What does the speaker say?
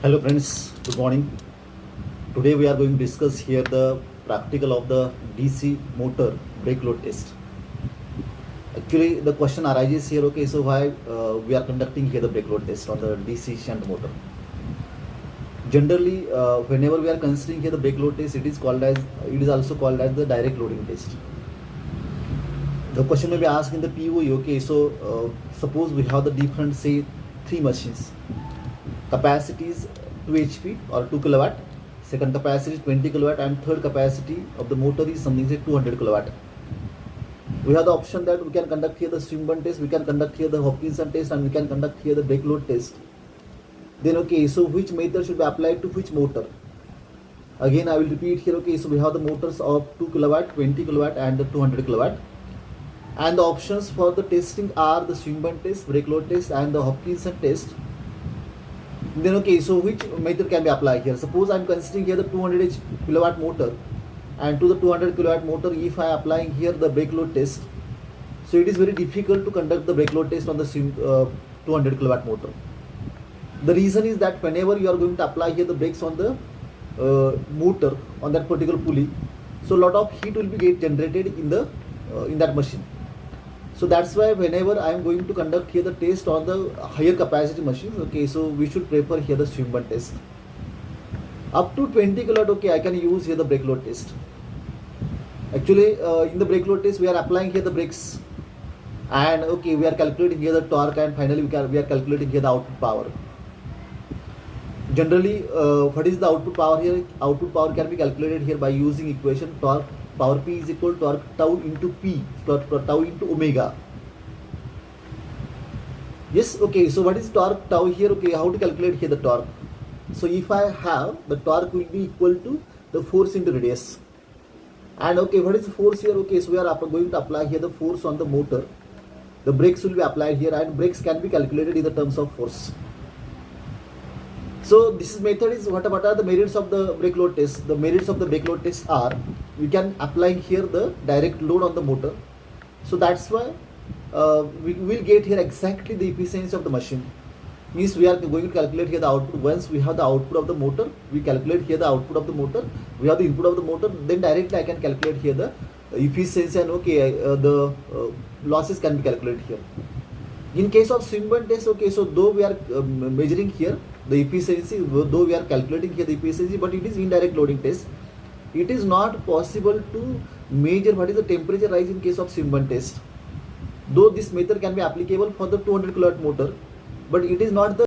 Hello friends, good morning. Today we are going to discuss here the practical of the DC motor brake load test. Actually the question arises here, okay, so why we are conducting here the brake load test on the DC shunt motor. Generally whenever we are considering here the brake load test, it is also called as the direct loading test. The question may be asked in the POE, okay, so suppose we have the different, say, three machines. Capacities 2 HP or 2 kilowatt, second capacity is 20 kilowatt, and third capacity of the motor is something say 200 kilowatt. We have the option that we can conduct here the Swinburne test, we can conduct here the Hopkinson test, and we can conduct here the brake load test. Then okay, so which method should be applied to which motor? Again I will repeat here, okay, so we have the motors of 2 kilowatt, 20 kilowatt and the 200 kilowatt, and the options for the testing are the Swinburne test, brake load test, and the Hopkinson test. Then okay, so which method can be applied here? Suppose I am considering here the 200 kilowatt motor, and to the 200 kilowatt motor, if I am applying here the brake load test, so it is very difficult to conduct the brake load test on the 200 kilowatt motor. The reason is that whenever you are going to apply here the brakes on the motor on that particular pulley, so a lot of heat will be generated in that machine. So that's why whenever I am going to conduct here the test on the higher capacity machines, okay, so we should prefer here the Swinburne test. Up to 20 kilowatt, okay, I can use here the brake load test. Actually in the brake load test we are applying here the brakes, and okay, we are calculating here the torque, and finally we are calculating here the output power. Generally what is the output power here? Output power can be calculated here by using equation torque power P is equal to torque tau into P, tau into omega. Yes, okay, so what is torque tau here? Okay, how to calculate here the torque? So if I have the torque will be equal to the force into radius, and okay, what is the force here? Okay, so we are going to apply here the force on the motor. The brakes will be applied here, and brakes can be calculated in the terms of force. So this method is what are the merits of the brake load test? The merits of the brake load test are we can apply here the direct load on the motor. So that's why we will get here exactly the efficiency of the machine. Means we are going to calculate here the output. Once we have the output of the motor, we calculate here the output of the motor. We have the input of the motor, then directly I can calculate here the efficiency, and okay, the losses can be calculated here. In case of Swinburne test, okay, so though we are measuring here the efficiency, though we are calculating here the efficiency, but it is indirect loading test. It is not possible to measure what is the temperature rise in case of Swinburne test. Though this method can be applicable for the 200 kilowatt motor, but it is not the